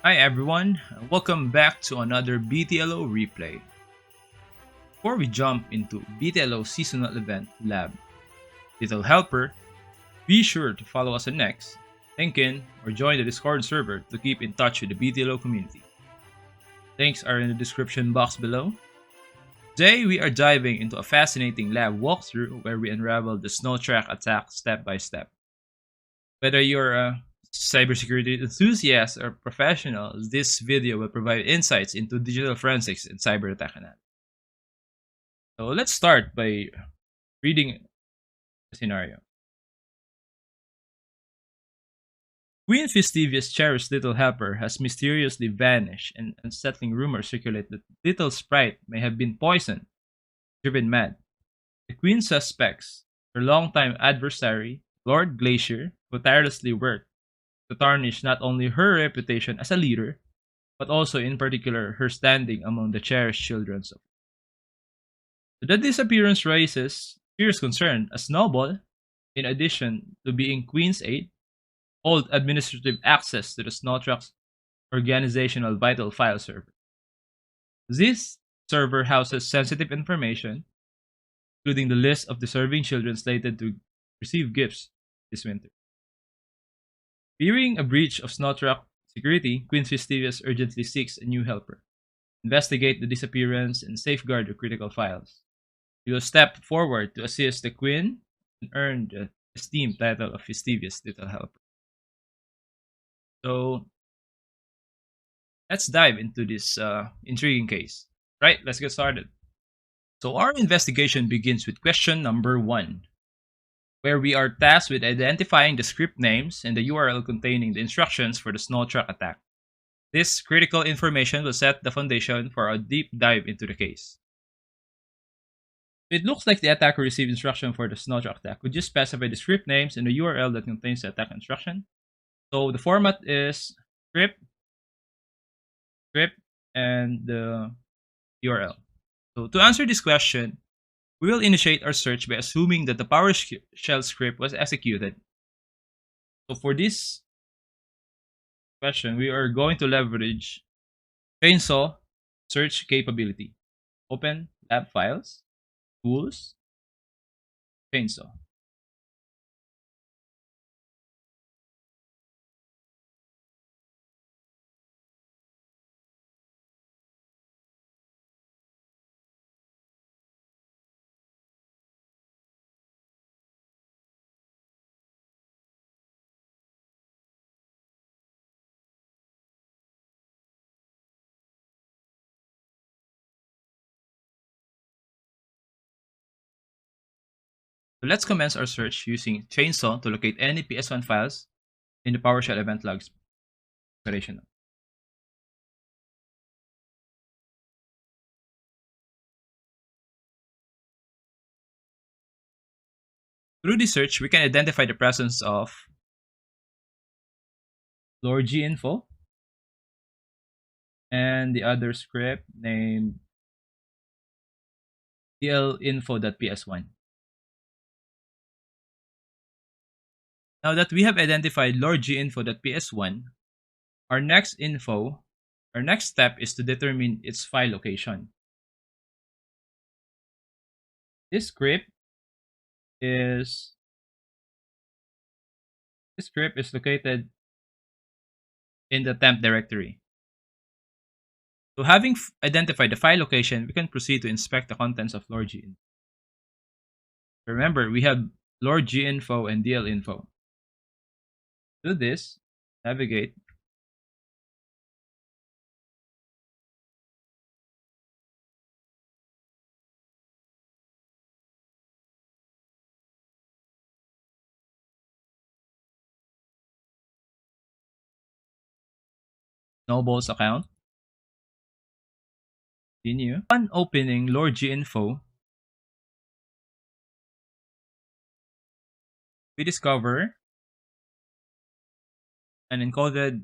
Hi everyone, welcome back to another BTLO Replay. Before we jump into BTLO seasonal event lab, Little Helper, be sure to follow us on X, link in, or join the Discord server to keep in touch with the BTLO community. Links are in the description box below. Today we are diving into a fascinating lab walkthrough where we unravel the SnoTrak attack step by step. Whether you're a cybersecurity enthusiast or professional, this video will provide insights into digital forensics and cyber attack analysis. So let's start by reading the scenario. Queen Festivia's cherished little helper has mysteriously vanished, and unsettling rumors circulate that little sprite may have been poisoned, driven mad. The queen suspects her longtime adversary, Lord Glacier, who tirelessly worked to tarnish not only her reputation as a leader, but also in particular her standing among the cherished children. The disappearance raises serious concern as Snowball, in addition to being Queen's aide, hold administrative access to the SnoTrak's organizational vital file server. This server houses sensitive information, including the list of deserving children slated to receive gifts this winter. Fearing a breach of SnoTrak security, Queen Festivia urgently seeks a new helper. Investigate the disappearance and safeguard the critical files. You will step forward to assist the Queen and earn the esteemed title of Festivia's Little Helper. So, let's dive into this intriguing case. Right, let's get started. So, our investigation begins with question number 1, where we are tasked with identifying the script names and the URL containing the instructions for the SnoTrak attack. This critical information will set the foundation for a deep dive into the case. It looks like the attacker received instruction for the SnoTrak attack. Could you specify the script names and the URL that contains the attack instruction? So the format is script, and the URL. So to answer this question, we will initiate our search by assuming that the PowerShell script was executed. So for this question, we are going to leverage chainsaw search capability. Open lab files, tools, chainsaw. So let's commence our search using chainsaw to locate any PS1 files in the PowerShell event logs operation. Through this search, we can identify the presence of Lord G info and the other script named dlinfo.ps1. Now that we have identified Lord G info.ps1, our next step is to determine its file location. This script is located in the temp directory. So having identified the file location, we can proceed to inspect the contents of Lord G info. Remember, we have Lord G info and DL info. To do this, navigate Snowball's account. Continue. Upon opening Lord G info, we discover an encoded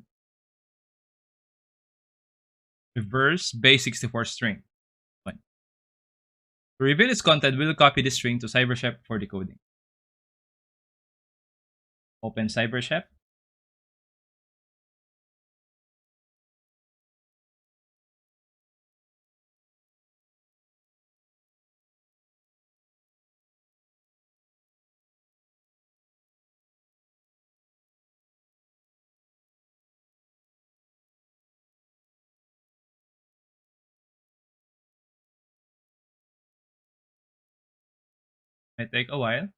reverse base64 string. To reveal its content, we will copy this string to CyberChef for decoding. Open CyberChef. Might take a while.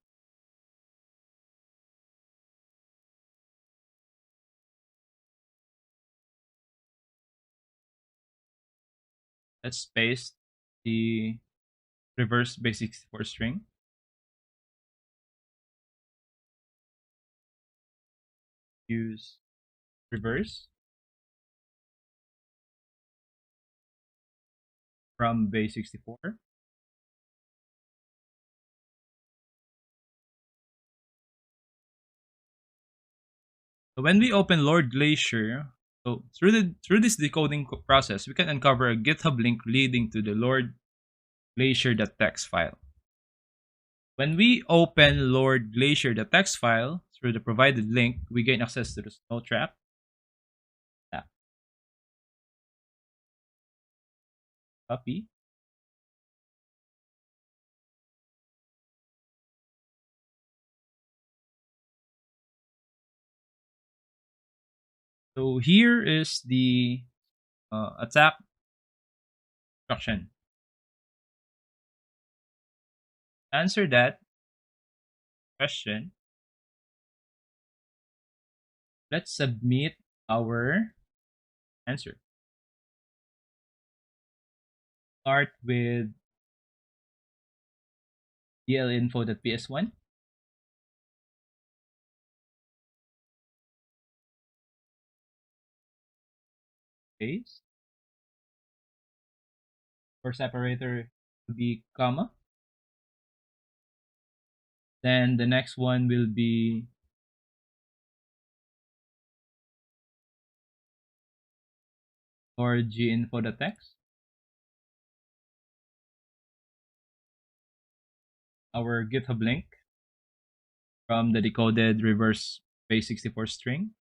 Let's paste the reverse base64 string. Use reverse from base64. So when we open Lord Glacier, so through this decoding process, we can uncover a GitHub link leading to the Lord Glacier.txt file. When we open Lord Glacier.txt file through the provided link, we gain access to the SnoTrak. Copy. So here is the attack instruction. Answer that question. Let's submit our answer. Start with dlinfo.ps1. Space. For separator will be comma. Then the next one will be or ginfo.txt. Our GitHub link from the decoded reverse base64 string.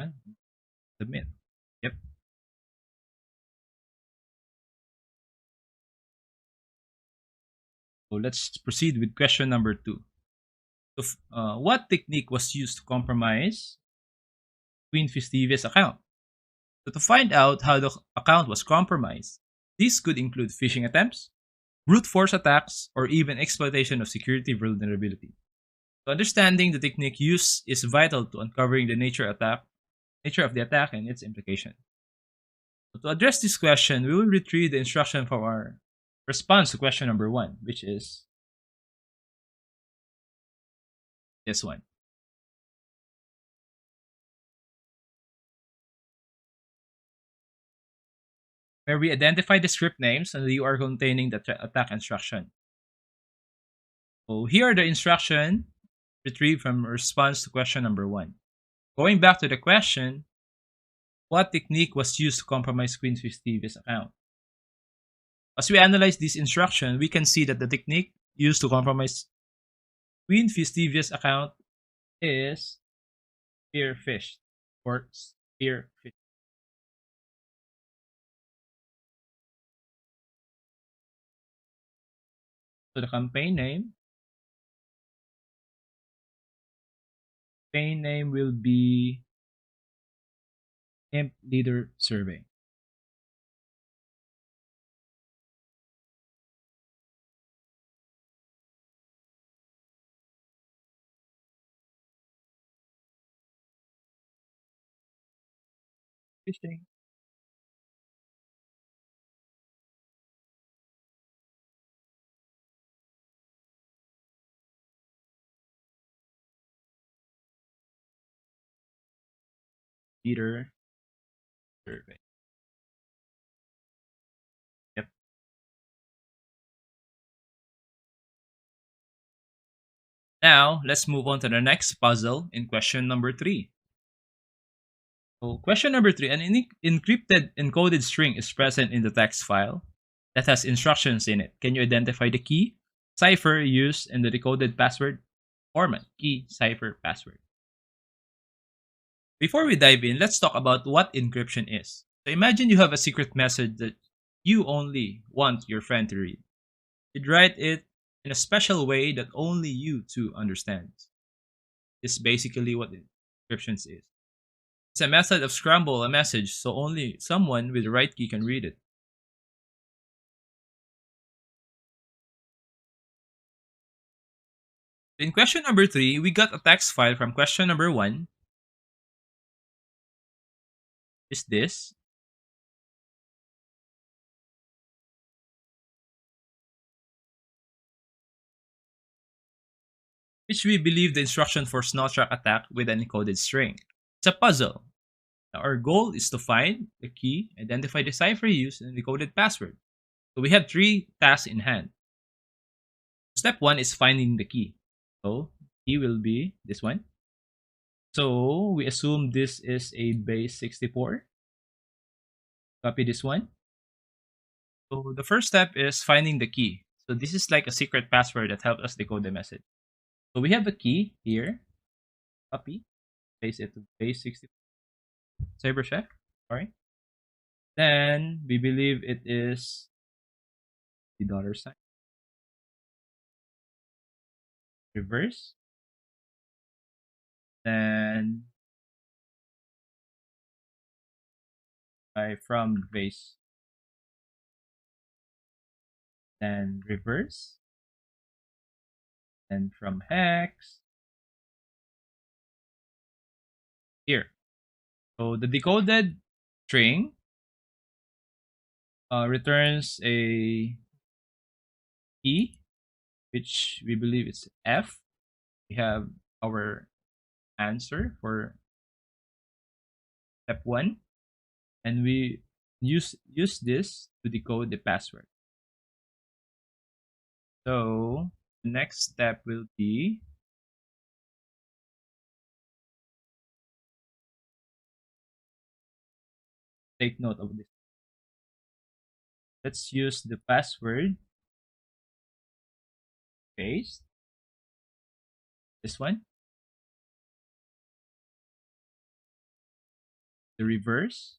And submit. Yep. So let's proceed with question number 2. So, what technique was used to compromise Queen Festivia's account? So to find out how the account was compromised, this could include phishing attempts, brute force attacks, or even exploitation of security vulnerability. So understanding the technique used is vital to uncovering the nature of the attack and its implication. So to address this question, we will retrieve the instruction from our response to question number 1, which is this one. Where we identify the script names and the URL containing the attack instruction. So here are the instruction retrieved from response to question number 1. Going back to the question, what technique was used to compromise Queen Festivia's account? As we analyze this instruction, we can see that the technique used to compromise Queen Festivia's account is spearfish or spearfish. So the campaign name will be Imp Leader Survey. Fishing. Leader Survey. Yep. Now, let's move on to the next puzzle in question number 3. So, question number 3, an encrypted encoded string is present in the text file that has instructions in it. Can you identify the key cipher used in the decoded password format? Key, cipher, password. Before we dive in, let's talk about what encryption is. So imagine you have a secret message that you only want your friend to read. You'd write it in a special way that only you two understand. Is basically what encryptions is. It's a method of scramble a message so only someone with the right key can read it. In question number 3, we got a text file from question number 1. Is this? Which we believe the instruction for SnoTrak attack with an encoded string. It's a puzzle. Now our goal is to find the key, identify the cipher used, and the encoded password. So we have 3 tasks in hand. Step 1 is finding the key. So key will be this one. So we assume this is a base 64. Copy this one. So the first step is finding the key. So this is like a secret password that helps us decode the message. So we have the key here. Copy. Paste it to base 64. Cyber check. Sorry. Then we believe it is the $sign. Reverse. Then from base. Then reverse. Then from hex. Here. So the decoded string returns a key, which we believe is F. We have our answer for step 1, and we use this to decode the password. So the next step will be take note of this. Let's use the password. Paste this one. The reverse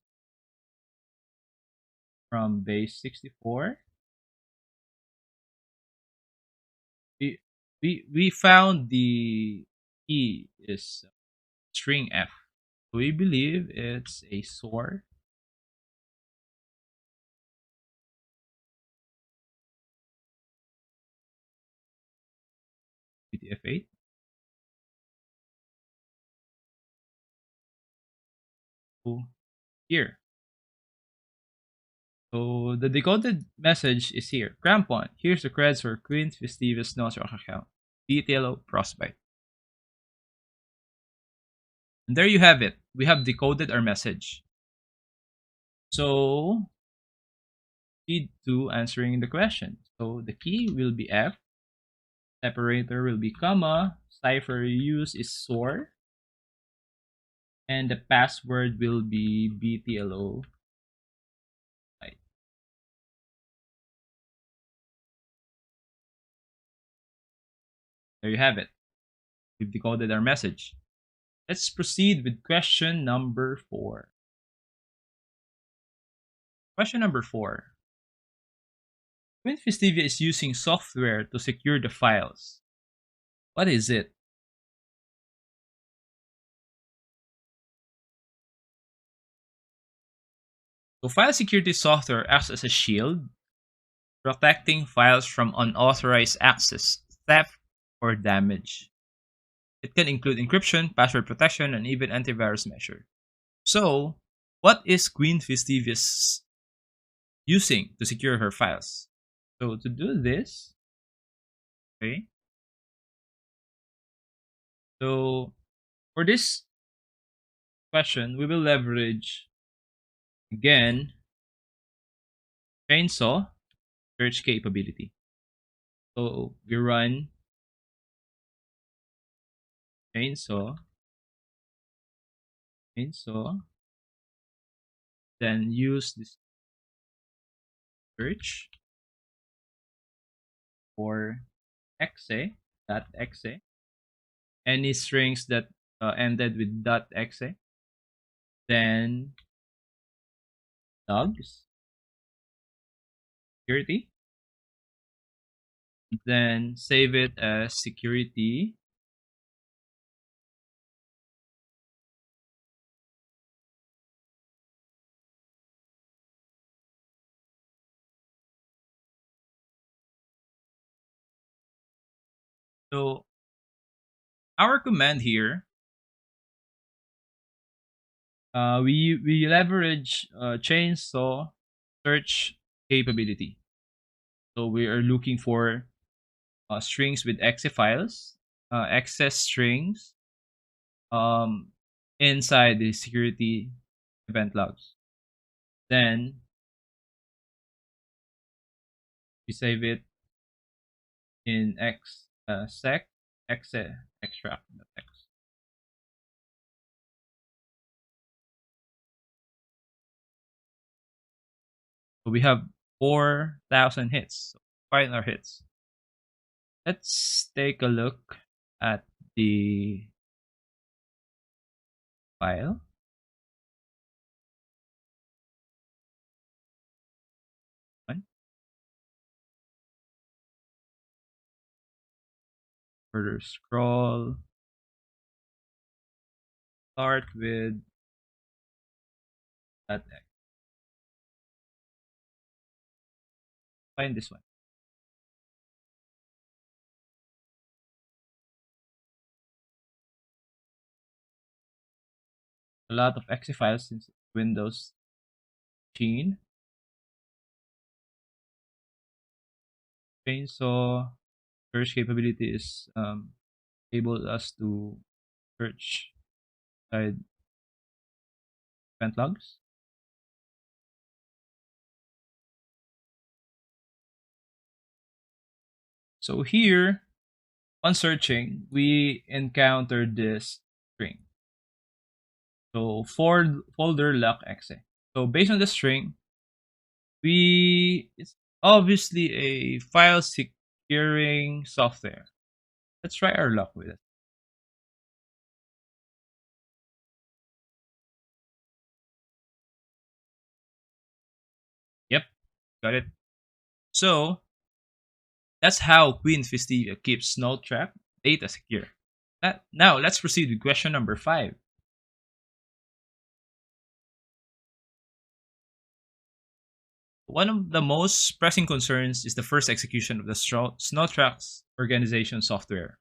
from base 64. We found the key is string F. We believe it's a SOR. BTF8. So here. So the decoded message is here. Crampon, here's the creds for Queen Festivia's SnoTrak account. BTLO Frostbyte. And there you have it. We have decoded our message. So proceed to answering the question. So the key will be F. Separator will be comma. Cipher used is SOR. And the password will be BTLO. There you have it. We've decoded our message. Let's proceed with question number 4. Question number 4. When Festivia is using software to secure the files, what is it? So file security software acts as a shield, protecting files from unauthorized access, theft, or damage. It can include encryption, password protection, and even antivirus measure. So, what is Queen Festivia using to secure her files? So to do this, okay. So for this question, we will leverage again chainsaw search capability. So we run chainsaw, then use this search for .exe, any strings that ended with .exe, then logs security, Then save it as security. So our command here, we leverage chainsaw search capability. So we are looking for strings with exe files, excess strings um, inside the security event logs. Then we save it in sec exe extract.x. So we have 4,000 hits. So find our hits. Let's take a look at the file. One. Further scroll. Start with that X. Find this one. A lot of exe files since Windows machine. Chainsaw search capability is able us to search side event logs. So here, on searching, we encountered this string. So for folder lock exe. So based on the string, it's obviously a file securing software. Let's try our luck with it. Yep, got it. So that's how Queen Festivia keeps SnoTrak data secure. Now let's proceed with question number 5. One of the most pressing concerns is the first execution of the SnoTrak's organization software.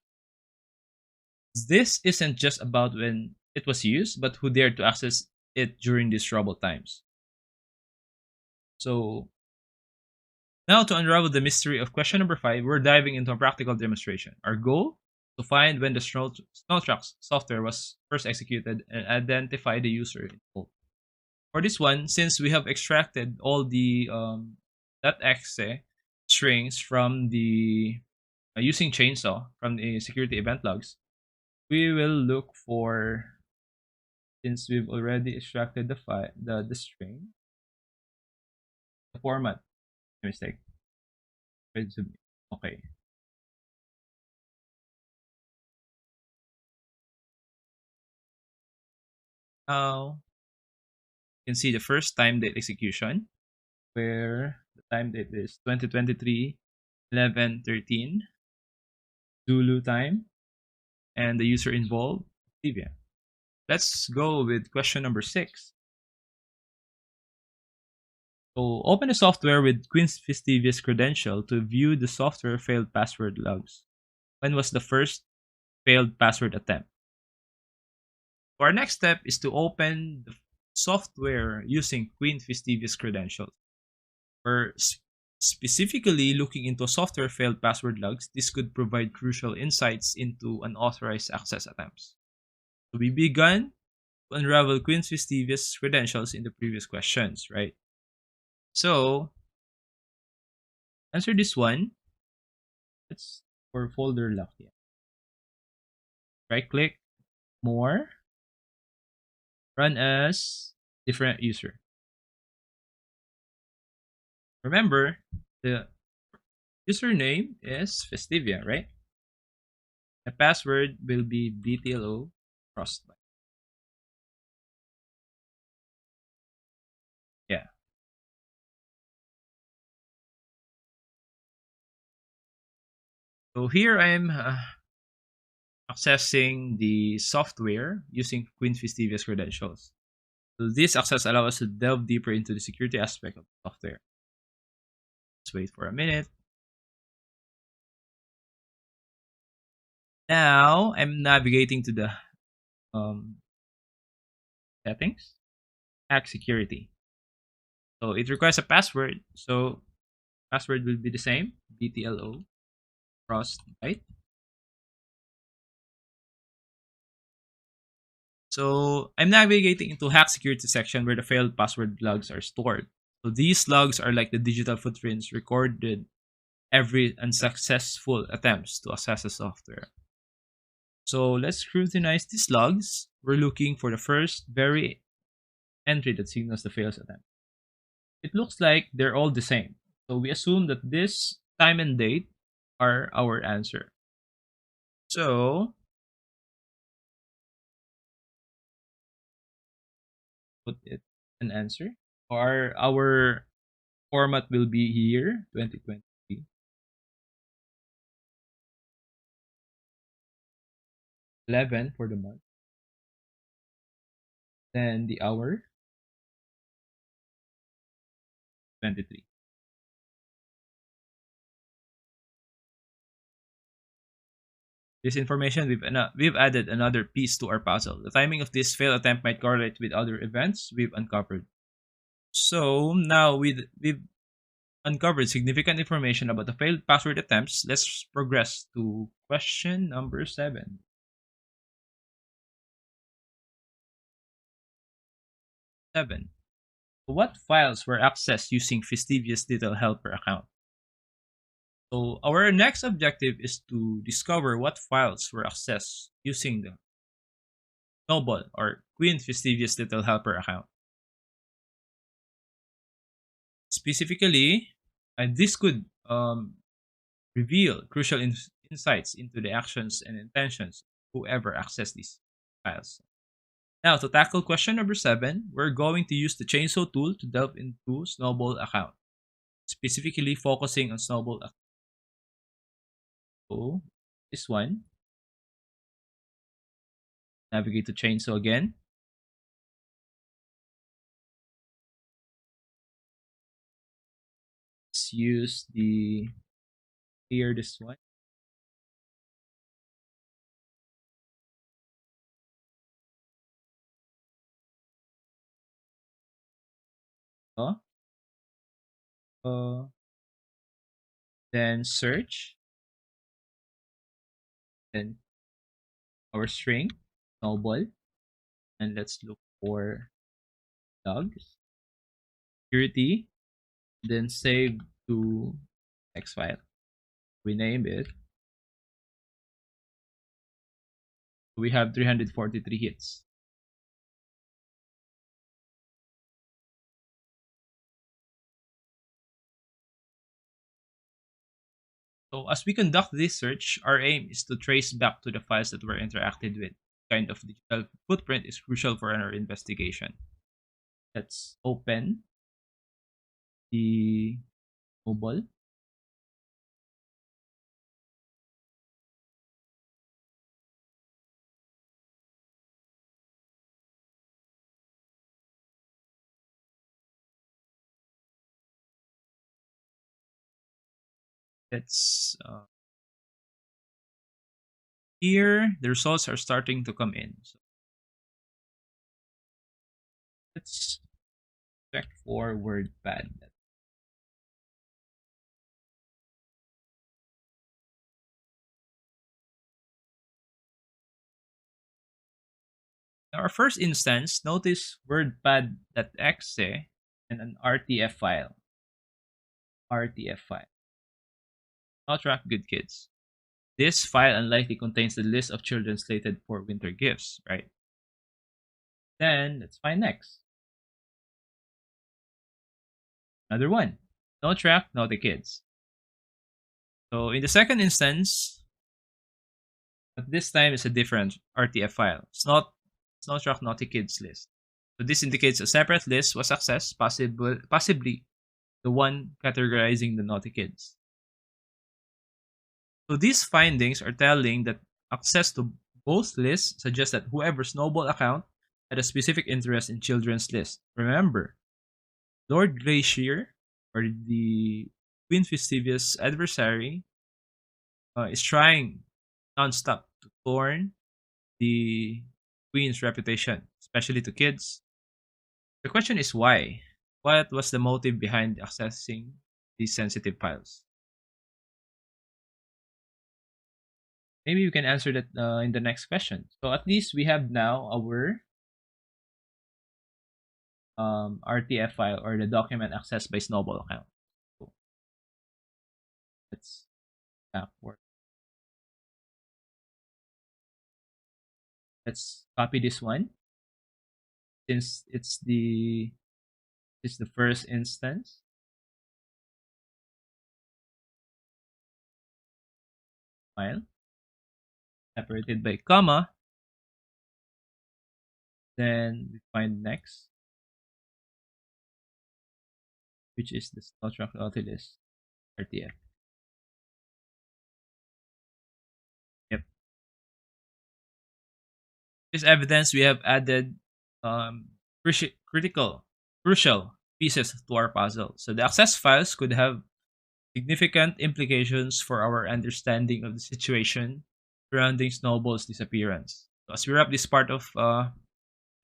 This isn't just about when it was used, but who dared to access it during these troubled times. So now to unravel the mystery of question number 5, we're diving into a practical demonstration. Our goal? To find when the SnoTrak's software was first executed and identify the user involved. For this one, since we have extracted all the .exe strings from the using chainsaw from the security event logs, we will look for, since we've already extracted the file, the string, the format. Mistake. Okay. Now you can see the first time date execution, where the time date is 2023 11/13 Zulu time, and the user involved, Festivia. Let's go with question number 6. So open the software with Queen Festivia's credential to view the software failed password logs. When was the first failed password attempt? So our next step is to open the software using Queen Festivia's credentials. We're specifically looking into software failed password logs. This could provide crucial insights into unauthorized access attempts. So we began to unravel Queen Festivia's credentials in the previous questions, right? So answer this one. Let's for folder lock here. Right click, more, run as different user. Remember, the username is Festivia, right? The password will be BTLO Frostbyte. Yeah. So here I'm accessing the software using Queen Festivia's credentials. So this access allows us to delve deeper into the security aspect of the software. Let's wait for a minute. Now I'm navigating to the settings, hack security. So it requires a password. So password will be the same, BTLO Frostbyte. So I'm navigating into hack security section where the failed password logs are stored. So these logs are like the digital footprints recorded every unsuccessful attempts to access the software. So let's scrutinize these logs. We're looking for the first very entry that signals the failed attempt. It looks like they're all the same. So we assume that this time and date are our answer. So put it an answer. Or our format will be here, 2023. 11 for the month. Then the hour, 23. This information, we've added another piece to our puzzle. The timing of this failed attempt might correlate with other events we've uncovered. So now we've uncovered significant information about the failed password attempts. Let's progress to question number 7. 7. What files were accessed using Festivia's little helper account? So our next objective is to discover what files were accessed using the Snowball or Queen Festivia's little helper account. Specifically, this could reveal crucial insights into the actions and intentions of whoever accessed these files. Now, to tackle question number 7, we're going to use the chainsaw tool to delve into Snowball account, specifically focusing on Snowball account. So, this one, navigate to chainsaw again. Let's use the clear this one. Uh, then search, then our string, Snowball, and let's look for logs, security, then save to text file. We name it. We have 343 hits. So as we conduct this search, our aim is to trace back to the files that were interacted with. Kind of digital footprint is crucial for our investigation. Let's open the mobile. Let's here the results are starting to come in. So let's check for WordPad. In our first instance, notice WordPad.exe and an RTF file. RTF file. SnoTrak Good Kids. This file unlikely contains the list of children slated for winter gifts, right? Then let's find next. Another one. SnoTrak Naughty Kids. So in the second instance, but this time it's a different RTF file. It's not SnoTrak Naughty Kids list. So this indicates a separate list was accessed, possibly the one categorizing the naughty kids. So these findings are telling that access to both lists suggests that whoever Snowball account had a specific interest in children's list. Remember, Lord Glacier, or the Queen Festivia's adversary, is trying nonstop to torn the Queen's reputation, especially to kids. The question is why? What was the motive behind accessing these sensitive files? Maybe you can answer that in the next question. So at least we have now our RTF file, or the document accessed by Snowball account. So let's backward. Let's copy this one since it's the first instance. File separated by comma. Then we find next, which is the SnoTrak Nautilus RTF. Yep. This evidence we have added critical, crucial pieces to our puzzle. So the access files could have significant implications for our understanding of the situation surrounding Snowball's disappearance. So as we wrap this part of the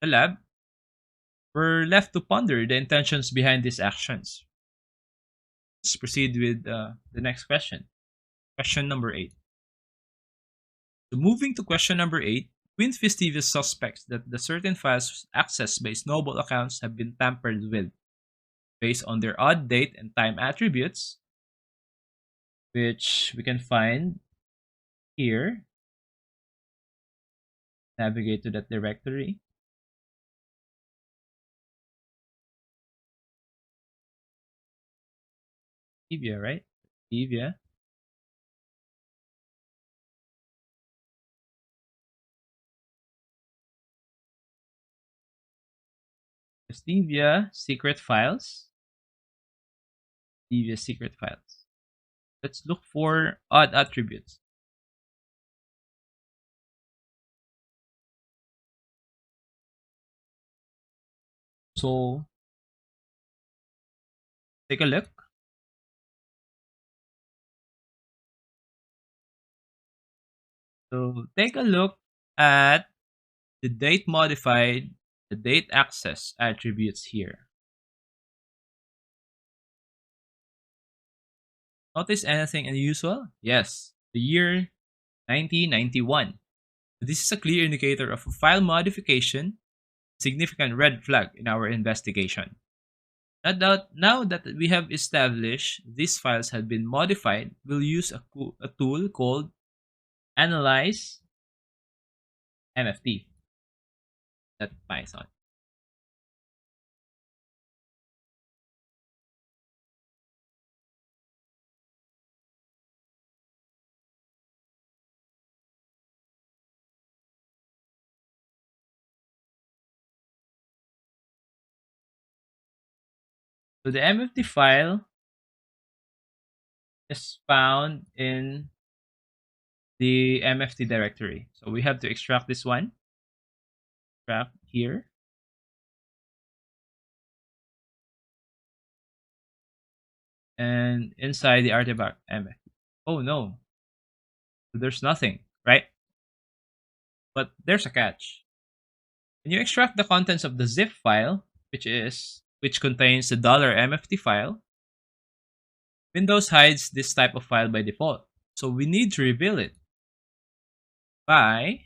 lab, we're left to ponder the intentions behind these actions. Let's proceed with the next question. Question number 8. So moving to question number 8, Queen Festivia suspects that the certain files accessed by Snowball accounts have been tampered with based on their odd date and time attributes, which we can find here. Navigate to that directory. Festivia, right? Festivia. Festivia secret files. Festivia secret files. Let's look for odd attributes. So take a look. So take a look at the date modified, the date access attributes here. Notice anything unusual? Yes, the year 1991. This is a clear indicator of a file modification, significant red flag in our investigation. Now that we have established these files have been modified, we'll use a tool called analyze mft.python. So the mft file is found in the mft directory. So we have to extract this one. Extract here. And inside the artifact mft. Oh no, there's nothing, right? But there's a catch. When you extract the contents of the zip file, which contains the $mft file, Windows hides this type of file by default. So we need to reveal it by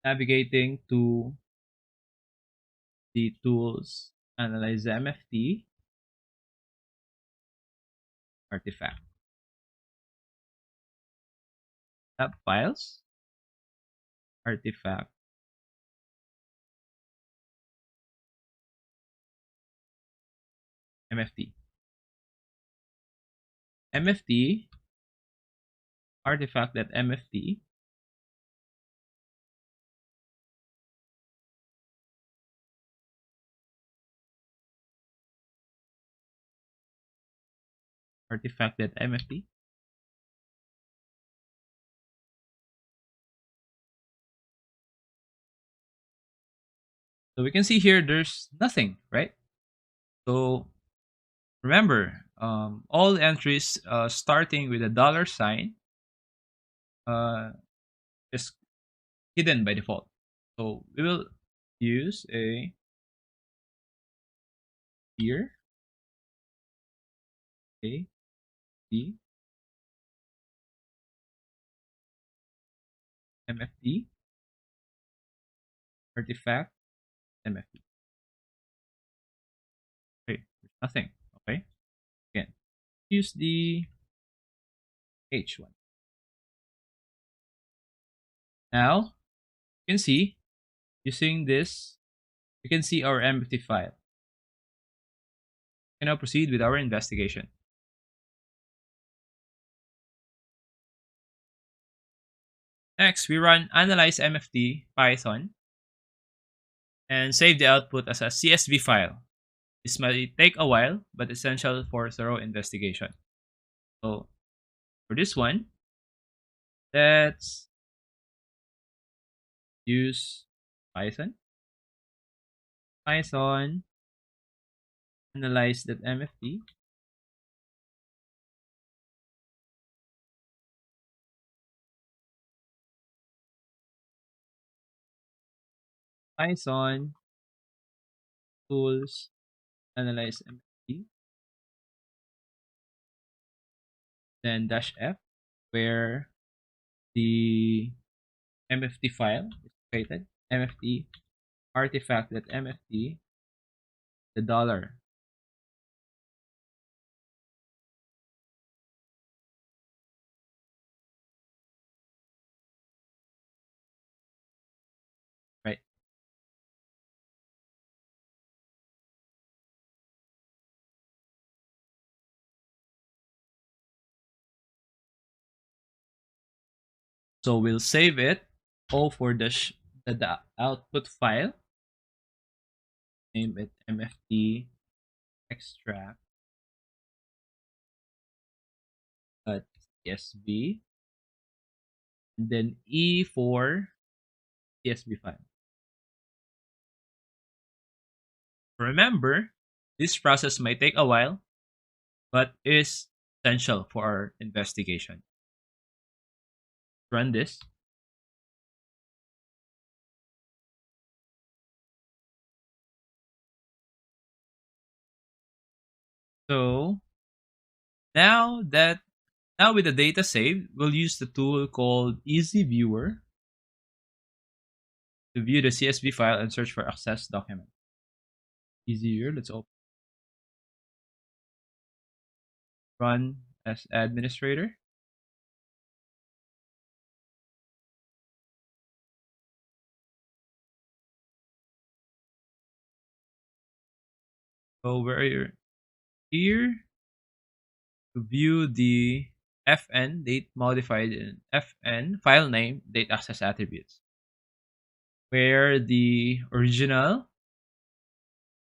navigating to the tools analyze mft artifact. Tab files, artifact, mft. mft artifact.mft artifact.mft. So we can see here there's nothing, right? So remember, all entries starting with a dollar sign uh, is hidden by default. So we will use a here, a d mfd artifact mfd. Okay, there's nothing. Okay, again, use the h1. Now you can see using this, you can see our empty file. We can now proceed with our investigation. Next, we run analyze mfd python and save the output as a CSV file. This might take a while, but essential for thorough investigation. So for this one, let's use Python. Python analyze.mfd. Python tools analyze mfd. Then -f, where the mfd file is located. Mfd artifact.mfd, the dollar. Right. So we'll save it all for the output file. Name it mfd extract .csv, and then E for CSV file. Remember, this process might take a while, but is essential for our investigation. Run this. So now with the data saved, we'll use the tool called Easy Viewer to view the CSV file and search for access document. Easy Viewer, let's open. Run as administrator. So we're here to view the fn date modified in fn file name date access attributes, where the original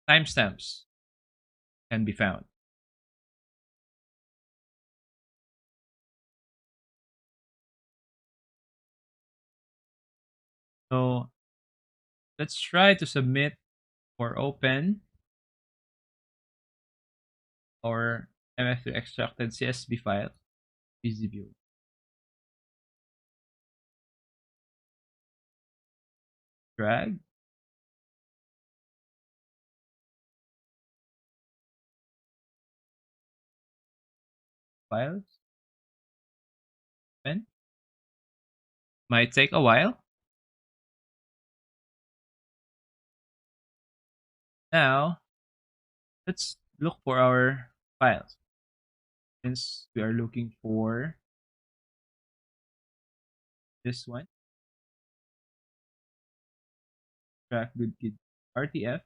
timestamps can be found. So let's try to submit or open our mf2 extracted CSV file. Easy view. Drag. Files. Open. Might take a while. Now, let's look for our files. Since we are looking for this one, track good kid RTF.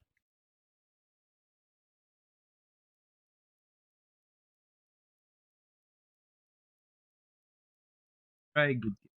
Try good kid.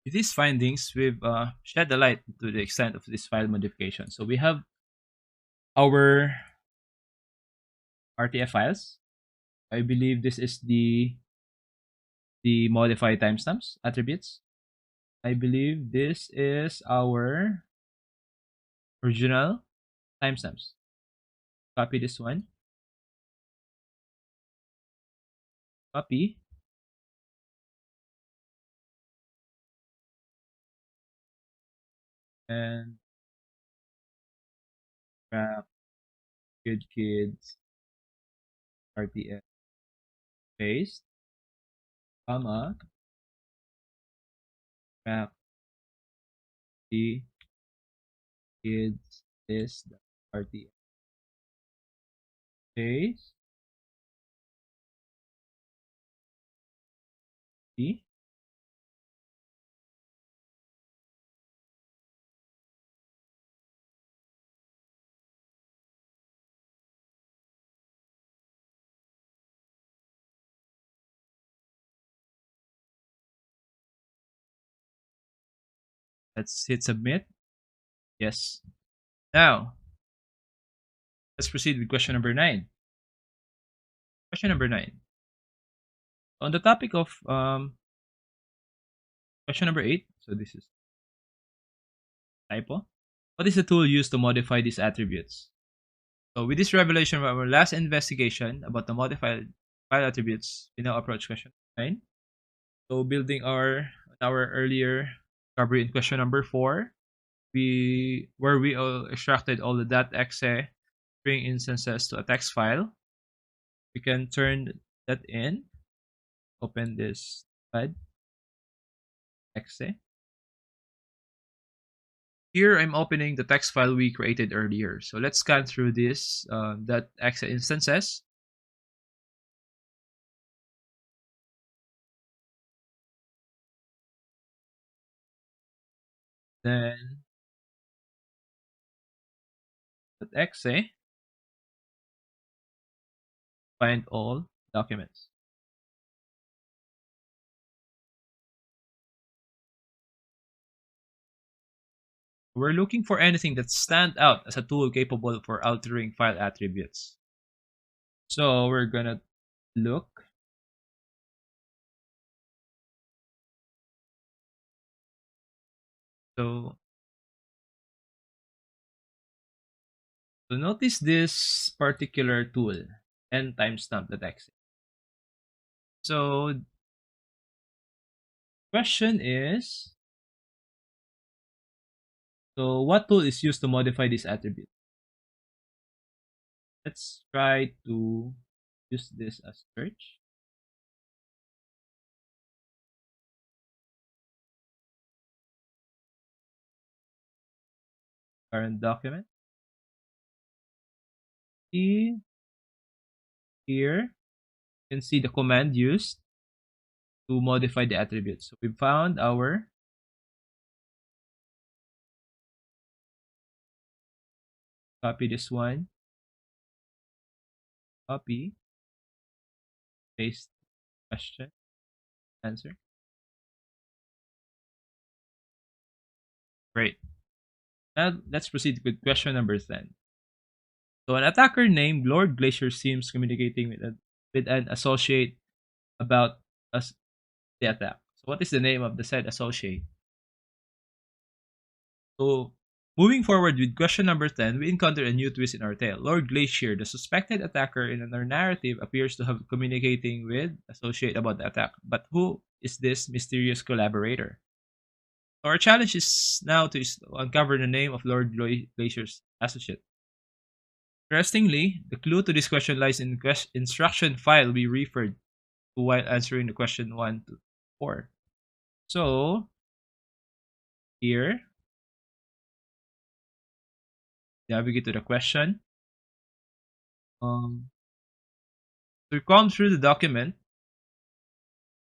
With these findings, we've shed a light to the extent of this file modification. So we have our RTF files. I believe this is the modify timestamps attributes. I believe this is our original timestamps. Copy this one. Copy. And grab good kids RTF paste, comma, grab the kids list RTF paste, the let's hit submit. Yes. Now, let's proceed with question number 9. Question number 9. On the topic of question number 8, so this is typo. What is the tool used to modify these attributes? So with this revelation from our last investigation about the modified file attributes, we now approach question 9. So building our earlier discovery in question number 4, we extracted all the .exe string instances to a text file. We can turn that in. Open this pad exe. Here I'm opening the text file we created earlier. So let's scan through this .exe instances. Then .exe, find all documents. We're looking for anything that stands out as a tool capable for altering file attributes. So we're gonna look. So notice this particular tool, n timestamp.exe. So question is, so what tool is used to modify this attribute? Let's try to use this as search. Current document. Here you can see the command used to modify the attributes. So we found our copy this one, copy, paste question, answer. Great. Now let's proceed with question number 10. So an attacker named Lord Glacier seems communicating with an associate about us, the attack. So what is the name of the said associate? So moving forward with question number 10, we encounter a new twist in our tale. Lord Glacier, the suspected attacker in our narrative, appears to have communicating with associate about the attack. But who is this mysterious collaborator? So our challenge is now to uncover the name of Lord Glacier's associate. Interestingly, the clue to this question lies in the instruction file we referred to while answering the question 1 to 4. So here, navigate to the question. To comb through the document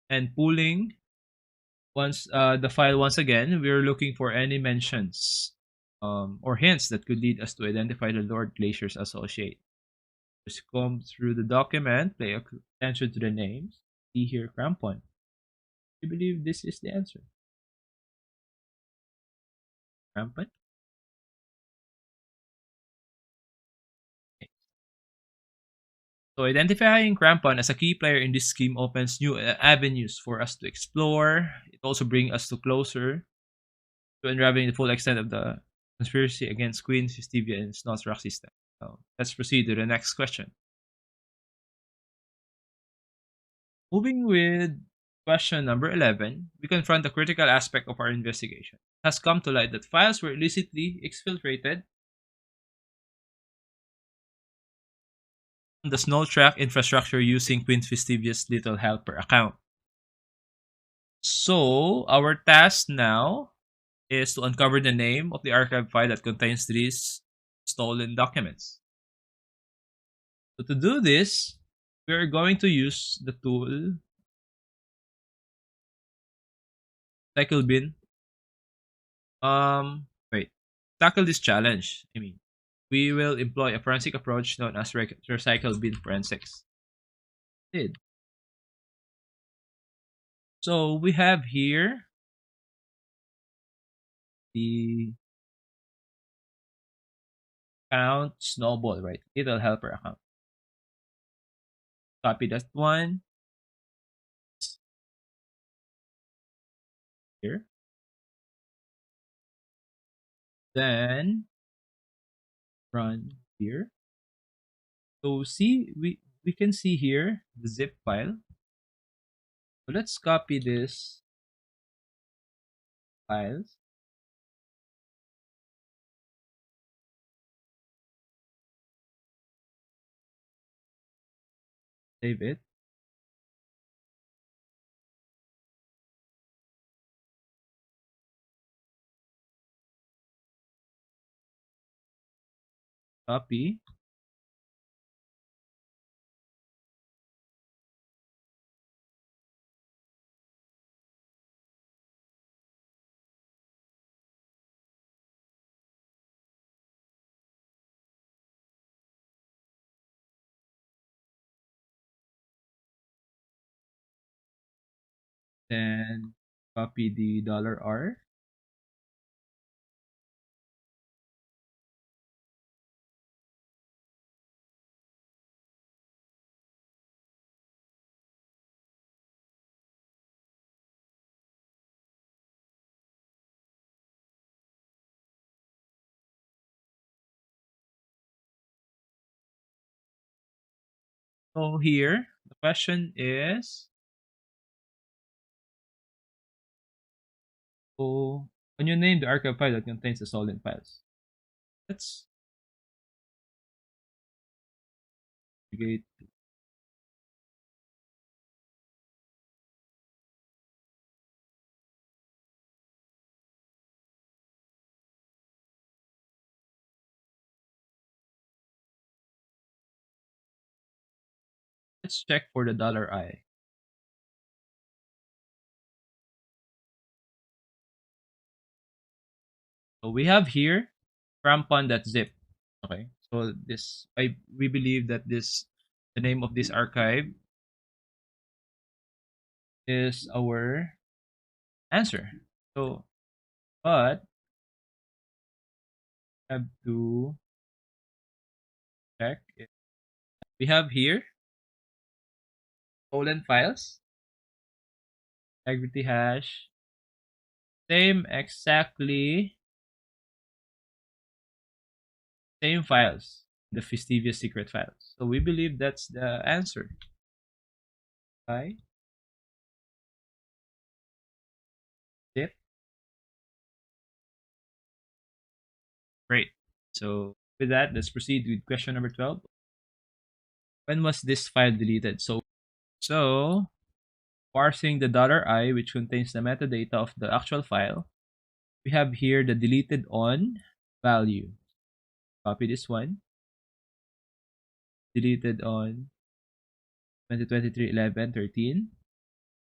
and pulling the file once again, we're looking for any mentions or hints that could lead us to identify the Lord Glacier's associate. Just comb through the document, pay attention to the names. See here, crampon. I believe this is the answer. Rampant. So identifying Crampon as a key player in this scheme opens new avenues for us to explore. It also brings us to closer to unraveling the full extent of the conspiracy against Queen, Festivia, and SnoTrak system. So let's proceed to the next question. Moving with question number 11, we confront a critical aspect of our investigation. It has come to light that files were illicitly exfiltrated on the SnoTrak infrastructure using Queen Festivia's Little Helper account. So, our task now is to uncover the name of the archive file that contains these stolen documents. So, to do this, we are going to use the tool Cycle Bin. Wait. Tackle this challenge. We will employ a forensic approach known as recycle bin forensics. Did. So we have here the account Snowball, right? Little helper account. Copy that one here. Then run here. So see, we can see here the zip file. So let's copy this files. Save it. Copy. Then copy the $R. So here, the question is, so when you name the archive file that contains the stolen files, let's create. Let's check for the $I. So we have here crampon.zip. Okay. So this we believe that the name of this archive is our answer. So but have to check it. We have here stolen files, integrity hash, same files, the Festivia secret files. So we believe that's the answer. By zip. Great. So with that, let's proceed with question number 12. When was this file deleted? So parsing the $I, which contains the metadata of the actual file, we have here the deleted on value. Copy this one. Deleted on 2023-11-13.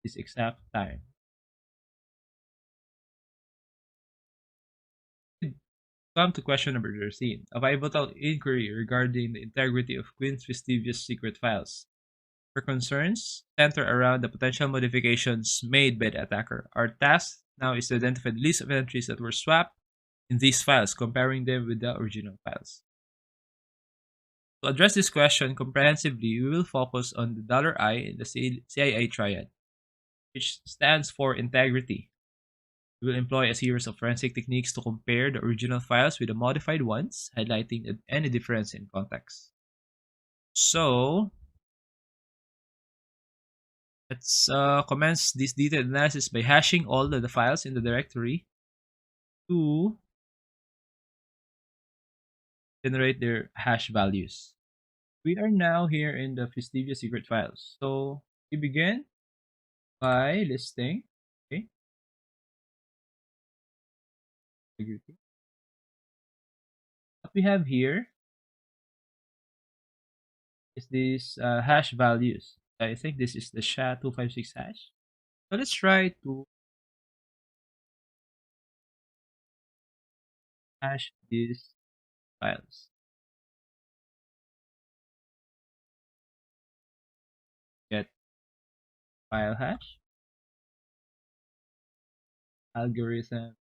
This exact time. Come to question number 13. A pivotal inquiry regarding the integrity of Queen Festivia's secret files. Our concerns center around the potential modifications made by the attacker. Our task now is to identify the list of entries that were swapped in these files, comparing them with the original files. To address this question comprehensively, we will focus on the $I in the CIA triad, which stands for integrity. We will employ a series of forensic techniques to compare the original files with the modified ones, highlighting any difference in context. So, let's commence this detailed analysis by hashing all of the files in the directory to generate their hash values. We are now here in the Festivia secret files. So, we begin by listing, okay, what we have here is these hash values. I think this is the SHA-256 hash. So let's try to hash these files. Get file hash, algorithm,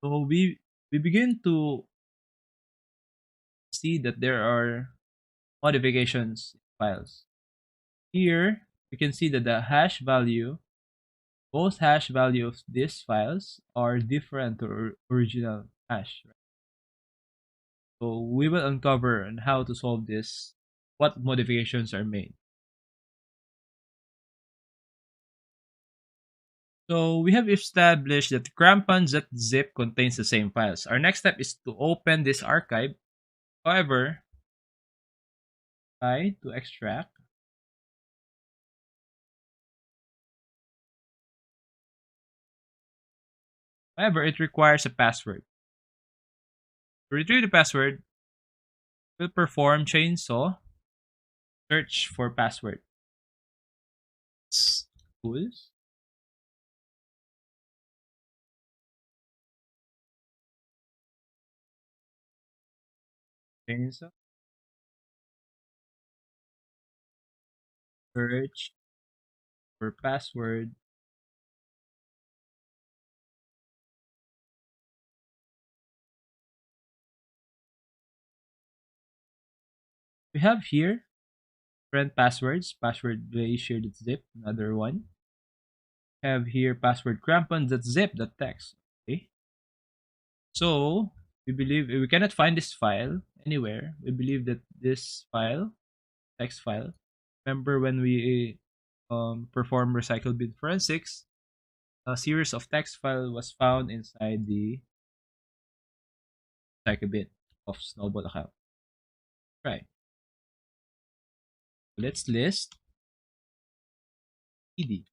so we begin to see that there are modifications in files. Here we can see that the hash value, both hash value of these files are different to original hash. Right? So we will uncover on how to solve this, what modifications are made. So we have established that crampon.zip contains the same files. Our next step is to open this archive. However, try to extract. However, it requires a password. To retrieve the password, we'll perform chainsaw search for password. Tools. Chainsaw. Search for password. We have here different passwords. Password glacier.zip, another one. We have here password crampon.zip.text. Okay. So we believe we cannot find this file anywhere. We believe that this file, text file, remember when we perform recycle bin forensics, a series of text file was found inside the recycle bin of Snowball account. Right. Let's list ed.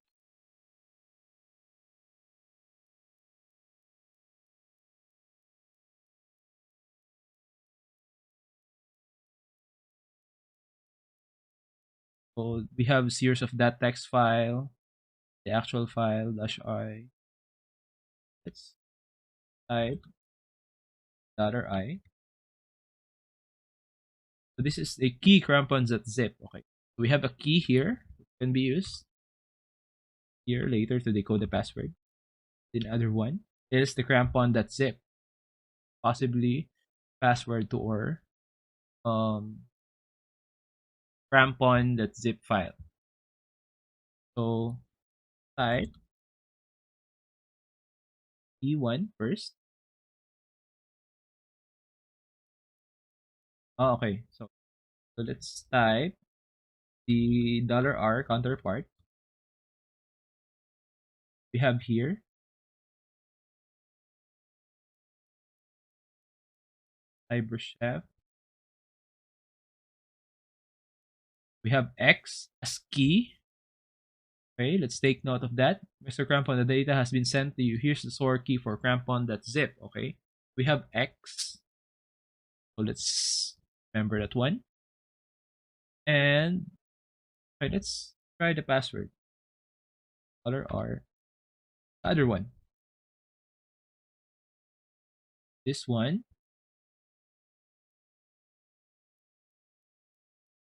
So we have a series of that text file, the actual file -I. Let's type $I. So this is a key crampons.zip. Okay. We have a key here that can be used here later to decode the password. The other one is the crampon.zip, possibly password to our crampon.zip file. So type E1 first. Oh, okay. So let's type the $R counterpart. We have here cyberchef. We have X as key. Okay, let's take note of that. Mr. Crampon, the data has been sent to you. Here's the source key for crampon.zip. Okay, we have X. So let's remember that one. And okay, let's try the password. Other R. The other one. This one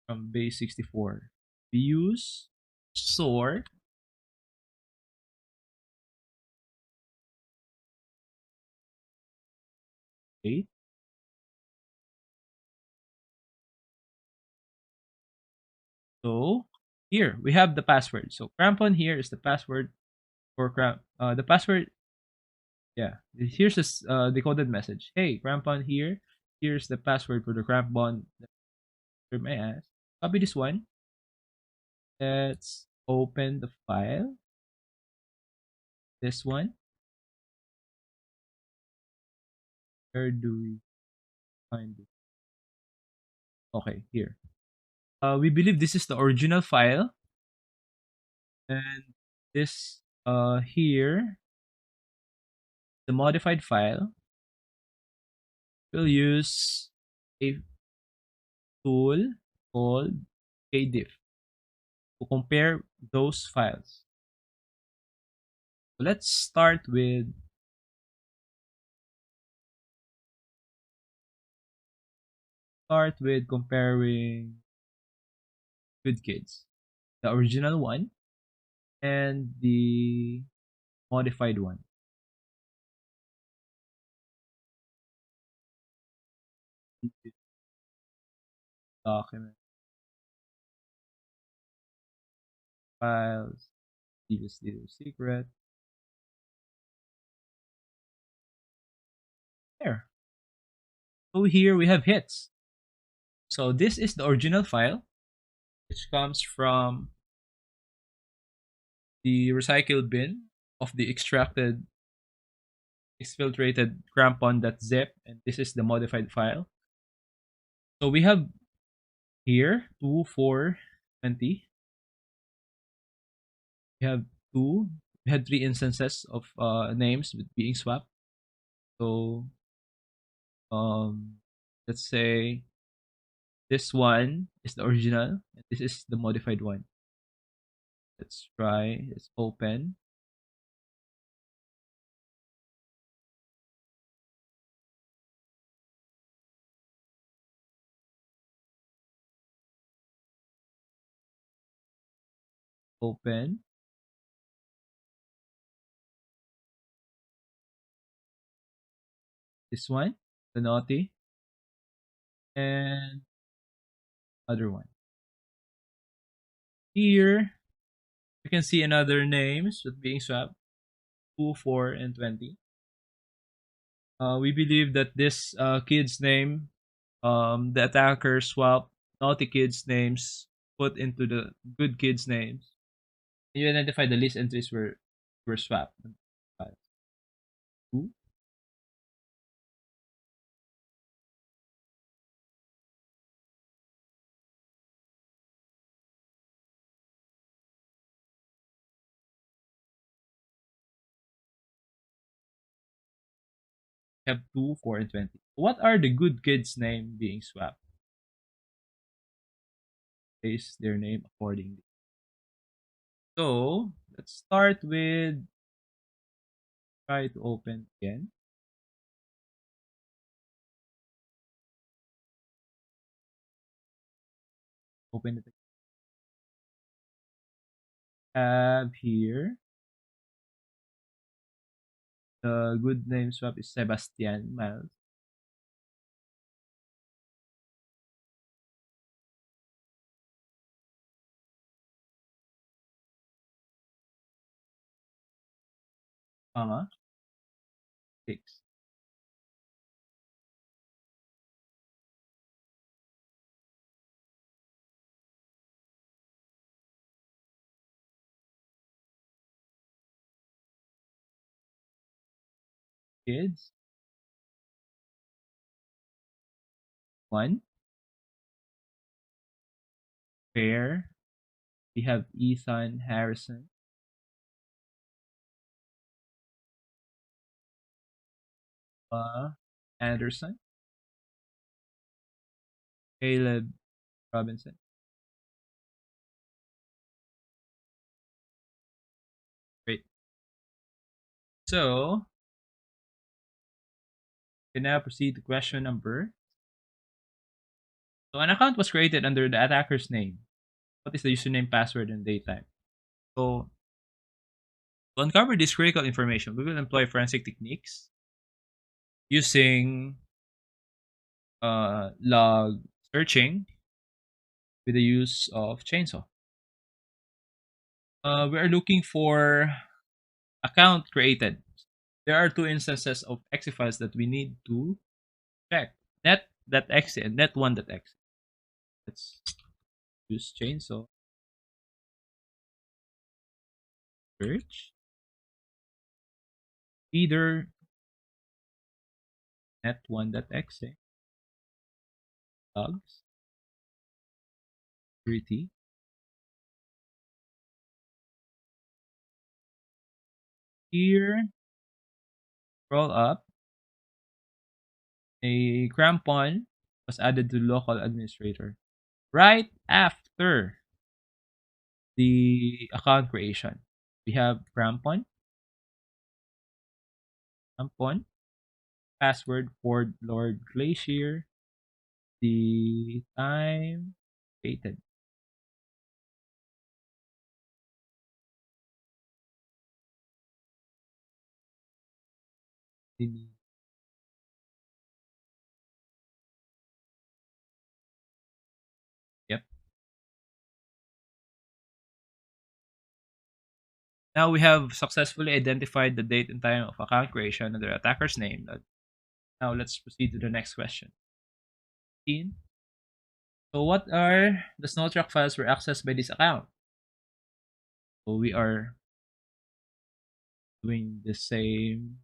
from base 64. We use sort. Okay. So here we have the password. So crampon here is the password for the password. Yeah. Here's this decoded message. Hey, crampon here. Here's the password for the crampon. My ass. Copy this one. Let's open the file. This one. Where do we find it? Okay, here. We believe this is the original file, and this here, the modified file. We'll use a tool called kdiff to compare those files. So let's start with comparing good kids, the original one and the modified one. Document files, previously secret. There. So here we have hits. So this is the original file, which comes from the recycle bin of the extracted exfiltrated crampon.zip, and this is the modified file. So we have here 2, 4, 20. We have two. We had 3 instances of names with being swapped. So let's say this one is the original, and this is the modified one. Let's try. Let's open. Open. This one, the naughty, and other one. Here you can see another names with being swapped, 2, 4, and 20. We believe that this kid's name, the attacker swap naughty kids' names put into the good kids' names. You identify the list entries were swapped. Two. Have 2, 4, and 20. What are the good kids' name being swapped? Place their name accordingly. So let's start with try to open again. Open it. Have here the good name swap is Sebastian Miles. Comma 6. Kids 1. Pair. We have Ethan Harrison. Anderson. Caleb Robinson. So, we can now proceed to question number. So, an account was created under the attacker's name. What is the username, password, and date type? So, to uncover this critical information, we will employ forensic techniques using log searching with the use of chainsaw. We are looking for account created. There are two instances of exe files that we need to check. Net.exe and net1.exe. Let's use chainsaw. Search. Either net1.exe logs security. Here, scroll up. A crampon was added to local administrator right after the account creation. We have crampon, password for Lord Glacier, the time created. Yep. Now we have successfully identified the date and time of account creation under attacker's name. Now let's proceed to the next question. So what are the SnoTrak files were accessed by this account? So we are doing the same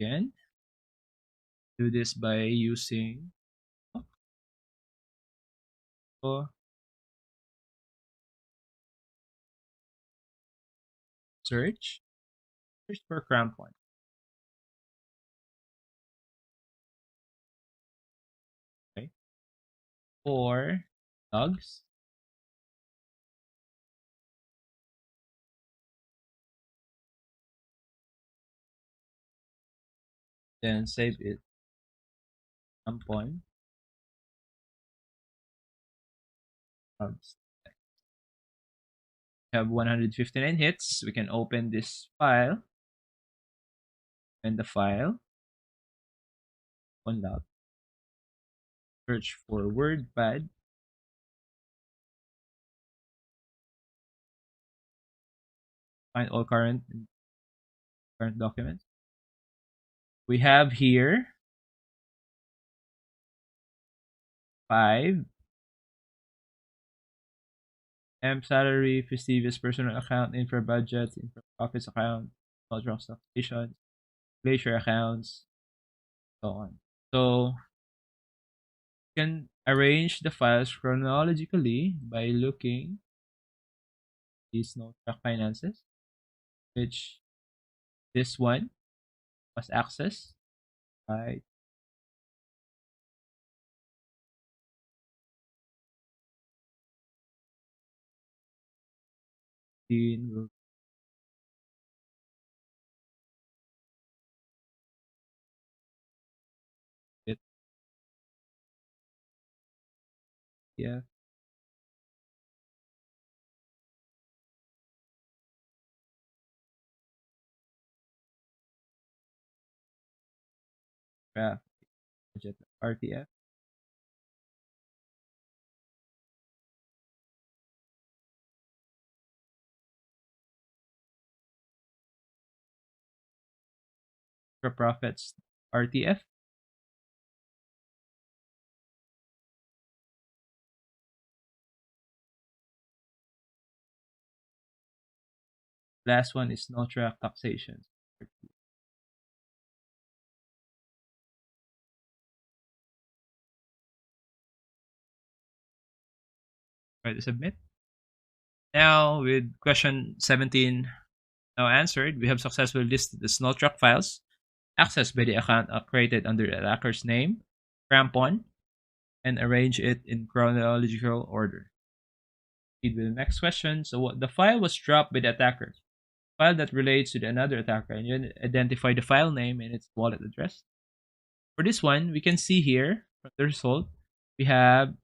again. Do this by using search for crampon. Okay. For logs. Then save it. Crampon. Logs. We have 159 hits. We can open this file. And the file. One log. Search for WordPad. Find all current documents. We have here 5 salary, Festivia's personal account, infra budgets, infra office account, SnoTrak stock stations, Glacier accounts, so on. So you can arrange the files chronologically by looking at these SnoTrak finances, which this one was accessed by Dean. Yeah. Graph budget RTF. For profits RTF. Last one is SnoTrak taxation. Try to submit. Now with question 17 now answered, we have successfully listed the SnoTrak files accessed by the account created under the attacker's name, crampon, and arrange it in chronological order. Proceed with the next question. So the file was dropped by the attacker. file that relates to another attacker, and you identify the file name and its wallet address. For this one, we can see here from the result, we have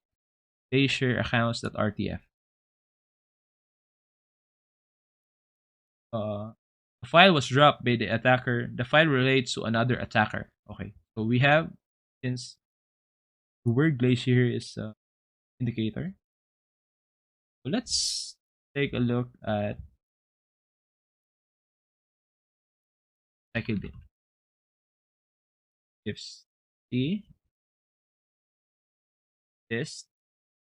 Glacier accounts.rtf. The file was dropped by the attacker. The file relates to another attacker. Okay, so we have, since the word Glacier here is indicator. So let's take a look at circulate. If C is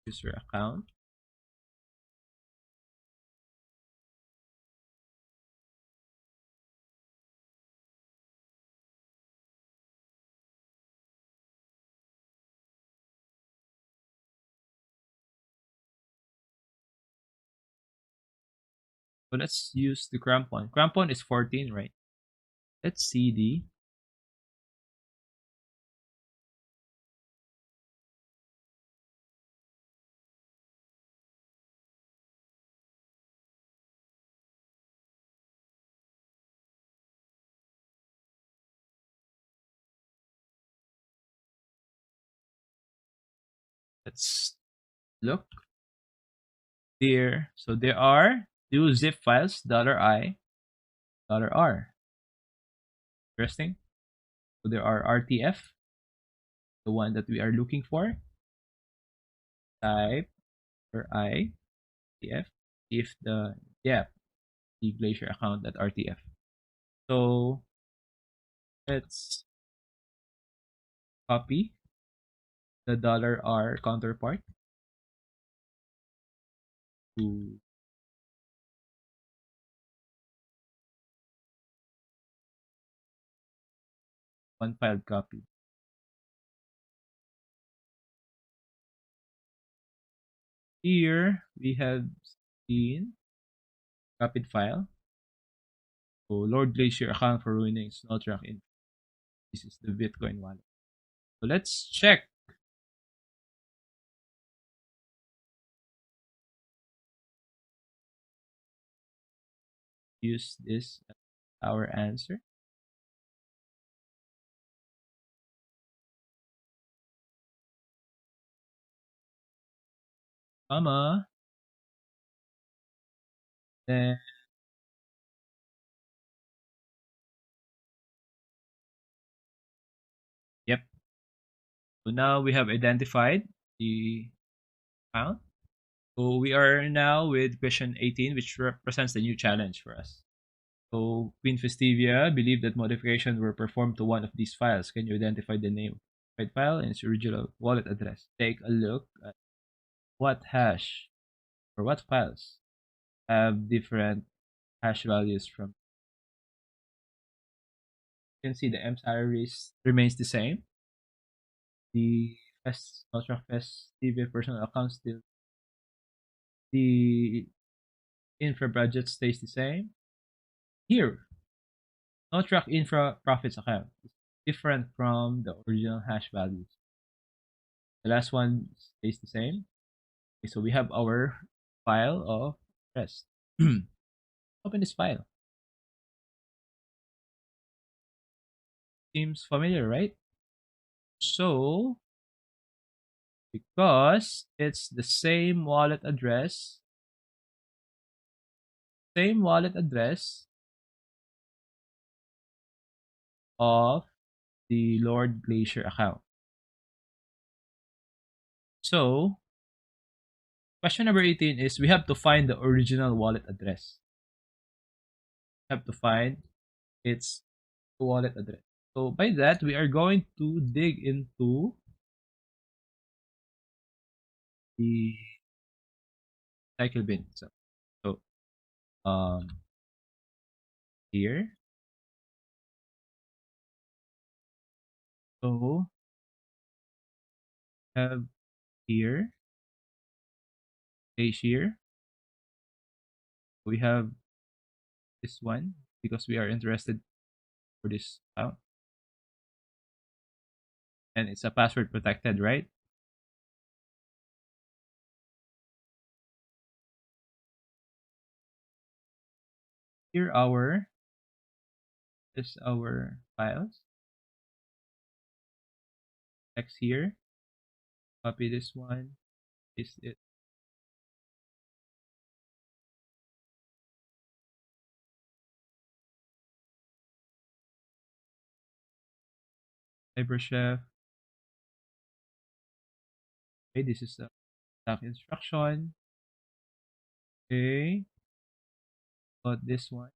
user account, so let's use the crampon. Crampon is 14, right? Let's cd let's look there. So there are two zip files, $I, $R. Interesting. So there are RTF, the one that we are looking for. Type or I, TF, if the Glacier account at RTF. So let's copy the $R counterpart to one file copy. Here we have seen copied file. So Lord Glacier account for ruining SnoTrak in this is the Bitcoin wallet. So let's check. Use this as our answer. Comma. Then yep. So now we have identified the account. So we are now with question 18, which represents the new challenge for us. So Queen Festivia believed that modifications were performed to one of these files. Can you identify the name of the file and its original wallet address? Take a look at what hash or what files have different hash values from. You can see the MSIRIS remains the same. The SnoTrak Festivia personal account still. The infra budget stays the same. Here, SnoTrak infra profits account is different from the original hash values. The last one stays the same. Okay, so we have our file of rest. Open this file. Seems familiar, right? So, because it's the same wallet address of the Lord Glacier account. So, question number 18 is we have to find the original wallet address. We have to find its wallet address. So, by that, we are going to dig into the cycle bin itself. So, here. So, have here Glacier. We have this one because we are interested for this account. And it's a password protected, right? Here is our files. Text here. Copy this one. Paste it. Cyberchef. Okay, this is the stack instruction. Okay, got this one.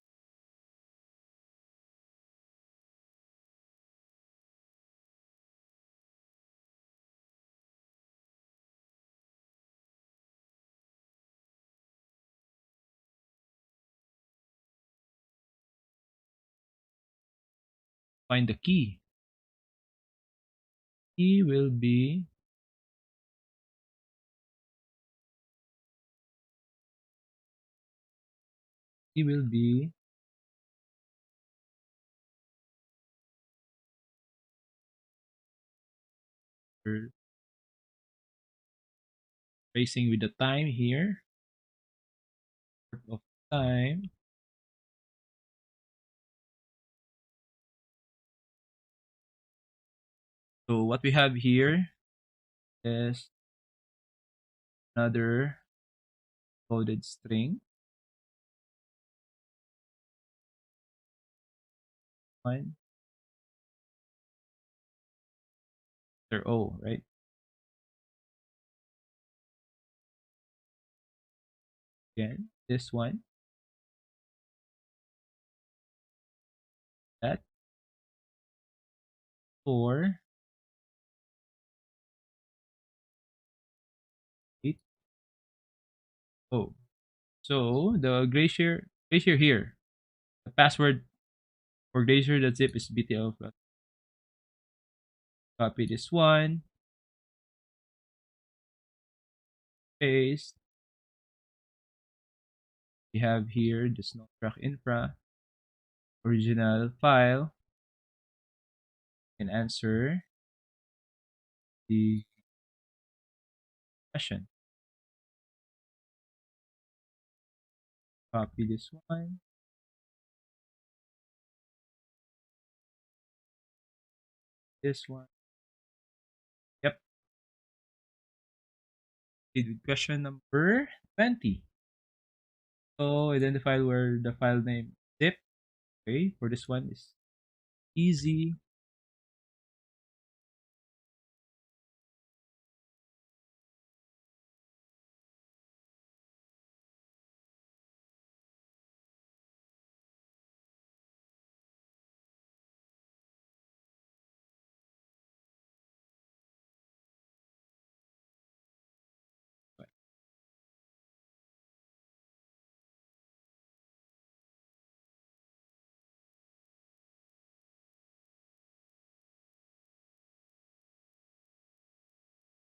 Find the key. Key will be key will be we're tracing with the time here. Of time. So what we have here is another coded string. One. They're O, right? Again, this one. That. 4. 8. O. So the Glacier here. The password for Glacier.zip is BTLO. Copy this one. Paste. We have here the SnoTrak infra original file. And answer the question. Copy this one. This one. Yep. Question number 20. So identify where the file name zip. Okay, for this one is easy.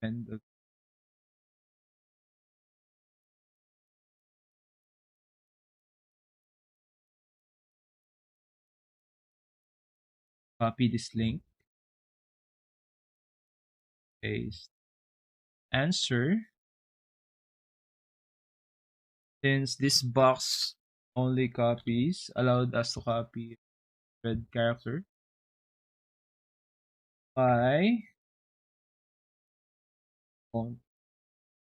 And copy this link. Paste. Answer. Since this box only copies, allowed us to copy red character by font.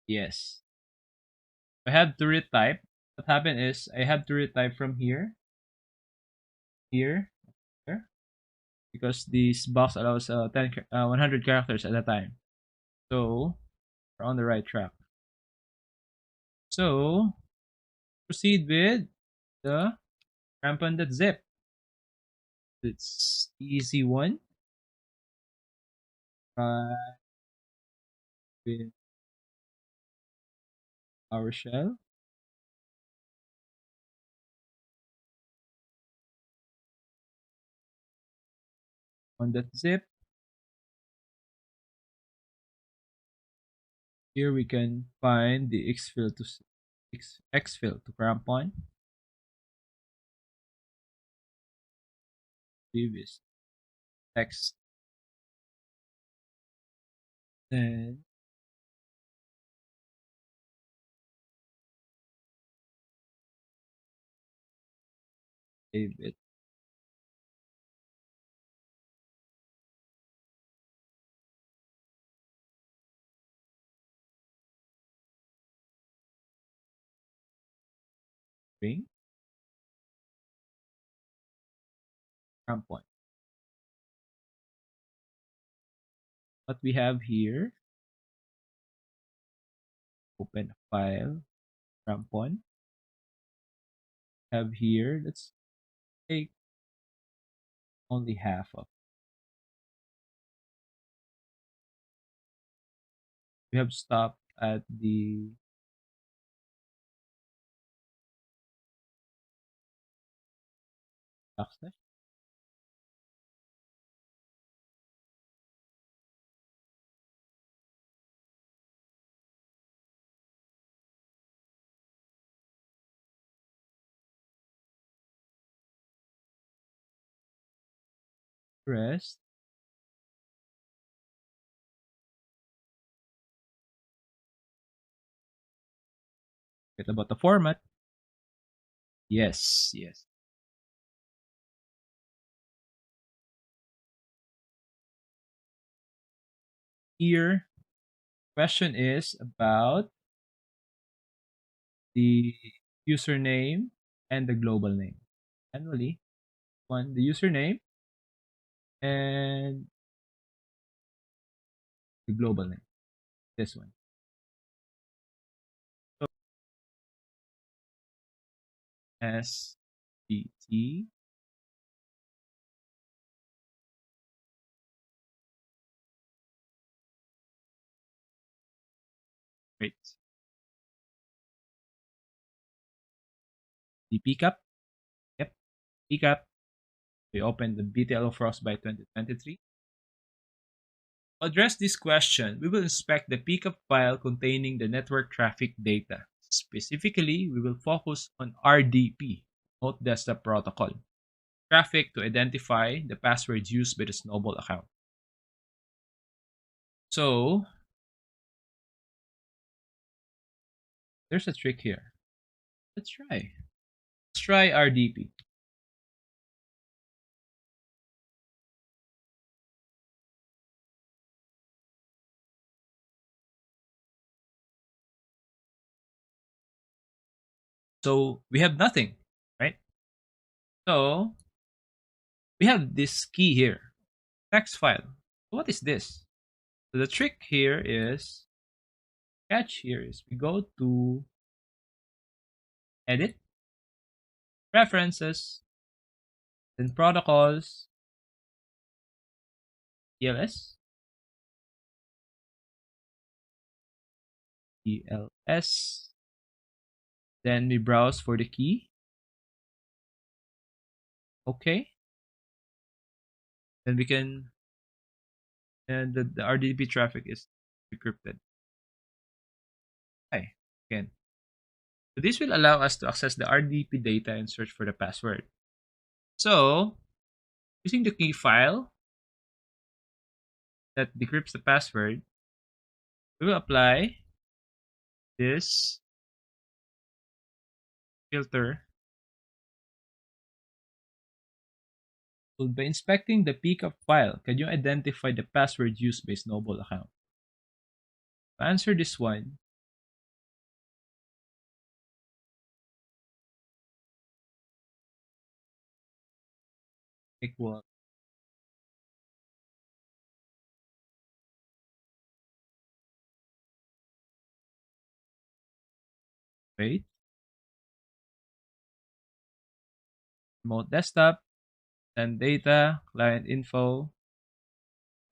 Yes. I have to retype. What happened is I have to retype from here, here, here, because this box allows 100 characters at a time. So we're on the right track. So proceed with the rampant.zip. It's easy one. With our shell. On that zip. Here we can find the exfil to crampon. Previous text. Then Save it. String. Point. What we have here, open a file, crampon. Have here, let's take only half of. We have stopped at the backslash. Rest. Get about the format. Yes, yes. Here, question is about the username and the global name. Manually, the username and the global name. This one. So SBT Great. The pickup. Yep. Pickup. We open the BTLO Frostbyte 2023. To address this question, we will inspect the pickup file containing the network traffic data. Specifically, we will focus on RDP, Remote Desktop Protocol, traffic to identify the passwords used by the Snowball account. So, there's a trick here. Let's try. Let's try RDP. So we have nothing, right? So we have this key here, text file. What is this? So the trick here is, catch here is we go to edit, preferences, then protocols, TLS, TLS. Then we browse for the key. Okay. Then we can, and the RDP traffic is decrypted. Okay, again. So this will allow us to access the RDP data and search for the password. So, using the key file that decrypts the password, we will apply this filter. So by inspecting the pickup file, can you identify the password used by Snowball account? To answer this one, equal wait, remote desktop, and data, client info.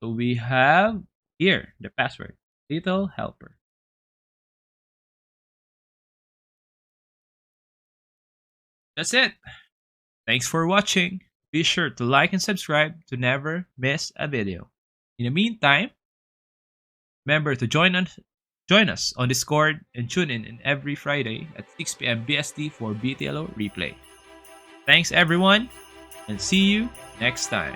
So we have here the password, little helper. That's it. Thanks for watching. Be sure to like and subscribe to never miss a video. In the meantime, remember to join us on Discord and tune in every Friday at 6 p.m. BST for BTLO Replay. Thanks everyone, and see you next time.